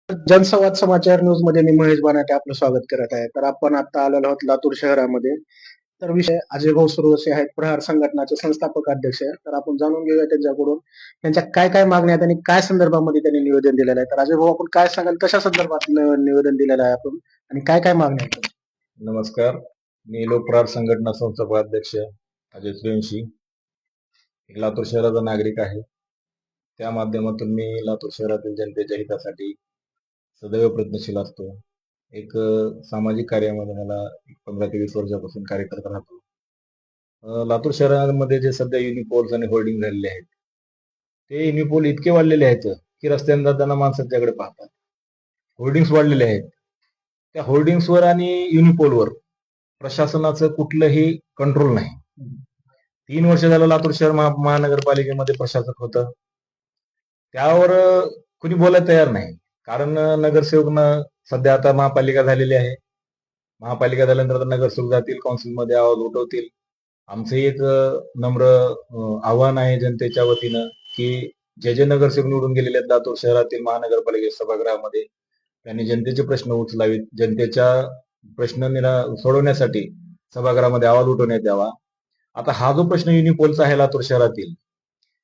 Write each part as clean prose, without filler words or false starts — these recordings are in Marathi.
जनसंवाद समाचार न्यूज मध्ये मी महेश बनाटे आपलं स्वागत करत आहे. तर आपण आता आलेलो आहोत लातूर शहरामध्ये. तर विषय अजय भाऊ सुरवसे आहेत, प्रहार संघटनाचे संस्थापक अध्यक्ष. तर आपण जाणून घेऊया त्यांच्याकडून त्यांच्या काय काय मागण्या आहेत आणि काय संदर्भामध्ये त्यांनी निवेदन दिलेलं आहे. तर अजय भाऊ, आपण काय सांगाल, कशा संदर्भात निवेदन दिलेलं आहे आपण आणि काय काय मागण्या आहेत? नमस्कार, मी लोकप्रहार संघटना संस्थापक अध्यक्ष अजय सूर्यवंशी, एक लातूर शहराचा नागरिक आहे. त्या माध्यमातून मी लातूर शहरातील जनतेच्या हितासाठी सदैव प्रयत्नशील असतो. एक सामाजिक कार्यामध्ये मला 15 ते 20 वर्षापासून कार्य करत राहतो. लातूर शहरामध्ये जे सध्या युनिपोल्स आणि होर्डिंग झालेले आहेत, ते युनिपोल इतके वाढलेले आहेत की रस्त्यांना जाताना माणसाच्याकडे पाहतात. होर्डिंग्स वाढलेले आहेत. त्या होर्डिंग्सवर आणि युनिपोलवर प्रशासनाचं कुठलंही कंट्रोल नाही. 3 वर्ष झालं लातूर शहर महानगरपालिकेमध्ये प्रशासक होतं. त्यावर कुणी बोलायला तयार नाही. कारण नगरसेवकनं सध्या आता महापालिका झालेली आहे. महापालिका झाल्यानंतर नगरसेवक जातील, काउन्सिलमध्ये आवाज उठवतील. आमचं एक नम्र आव्हान आहे जनतेच्या वतीनं की जे नगरसेवक निवडून गेलेले आहेत लातूर शहरातील महानगरपालिका सभागृहामध्ये, त्यांनी जनतेचे प्रश्न उचलावेत. जनतेच्या प्रश्न सोडवण्यासाठी सभागृहामध्ये आवाज उठवण्यात यावा. आता हा जो प्रश्न युनिपोलचा आहे लातूर शहरातील,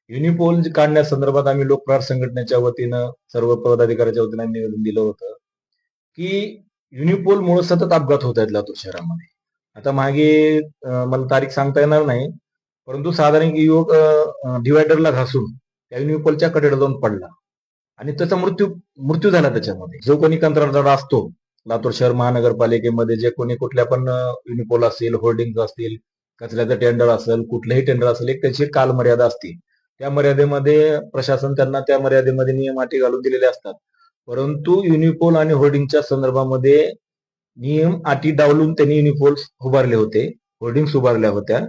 युनिपोल काढण्यासंदर्भात आम्ही लोकप्रहार संघटनेच्या वतीनं सर्व पदाधिकाऱ्याच्या वतीनं निवेदन दिलं होतं की युनिपोलमुळे सतत अपघात होत आहेत लातूर शहरामध्ये. आता मागे मला तारीख सांगता येणार नाही, परंतु साधारण युवक डिवायडरला घासून त्या युनिपोलच्या कडेला जाऊन पडला आणि त्याचा मृत्यू झाला. त्याच्यामध्ये जो कोणी कंत्राटदार असतो लातूर शहर महानगरपालिकेमध्ये, जे कोणी कुठल्या पण युनिपोल असतील, होर्डिंग असतील, कचऱ्याचं टेंडर असेल, कुठलंही टेंडर असेल, एक त्याची कालमर्यादा असते. त्या मर्यादेमध्ये प्रशासन त्यांना त्या मर्यादेमध्ये नियम अटी घालून दिलेले असतात. परंतु युनिपोल आणि होर्डिंगच्या संदर्भामध्ये नियम अटी डावलून त्यांनी युनिपोल्स उभारले होते, होर्डिंग्स उभारल्या होत्या.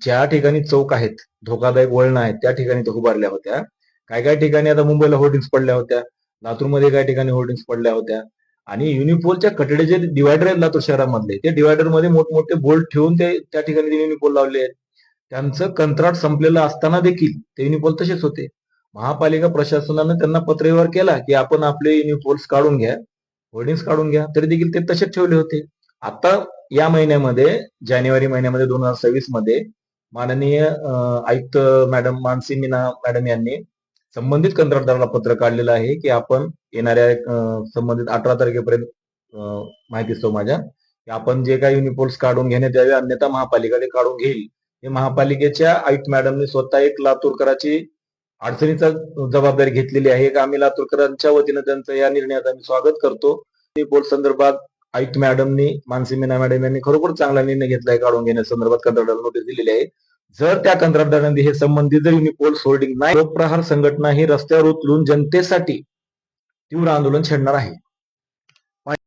ज्या ठिकाणी चौक आहेत, धोकादायक वळण आहेत, त्या ठिकाणी त्या उभारल्या होत्या. काय काय ठिकाणी आता मुंबईला होर्डिंग्स पडल्या होत्या, लातूरमध्ये काही ठिकाणी होर्डिंग्स पडल्या होत्या. आणि युनिपोलच्या कठडे जे डिवायडर आहेत लातूर शहरामधले, ते डिवायडर मध्ये मोठमोठे बोल्ट ठेवून ते त्या ठिकाणी युनिपोल लावले आहेत. त्यांचं कंत्राट संपलेलं असताना देखील ते युनिपोल तसेच होते. महापालिका प्रशासनानं त्यांना पत्रव्यवहार केला की आपण आपले युनिपोल्स काढून घ्या, होर्डिंग्स काढून घ्या, तरी देखील ते तसेच ठेवले होते. आता या महिन्यामध्ये, जानेवारी महिन्यामध्ये 2026 मध्ये माननीय आयुक्त मॅडम मानसी मीना मॅडम यांनी संबंधित कंत्राटदाराला पत्र काढलेलं आहे की आपण येणाऱ्या संबंधित 18 तारखेपर्यंत माहिती असतो माझ्या, की आपण जे काही युनिपोल्स काढून घेण्यात यावे, अन्यथा महापालिका ते काढून घेईल. हे महापालिकेच्या आयुक्त मॅडमने स्वतः एक लातूरकराची अडचणीचा जबाबदारी घेतलेली आहे. आम्ही लातूरकरांच्या वतीनं त्यांचं या निर्णयाचं आम्ही स्वागत करतो. युनिपोल संदर्भात आयुक्त मॅडमनी, मानसी मीना मॅडम यांनी खरोखर चांगला निर्णय घेतलाय. काढून घेण्यासंदर्भात कंत्राटदाराला नोटीस दिलेली आहे. जर त्या कंत्राटदारांनी हे संबंधित जर युनिपोल होर्डिंग नाही, लोकप्रहार संघटना ही रस्त्यावर उतरून जनतेसाठी तीव्र आंदोलन छेडणार आहे.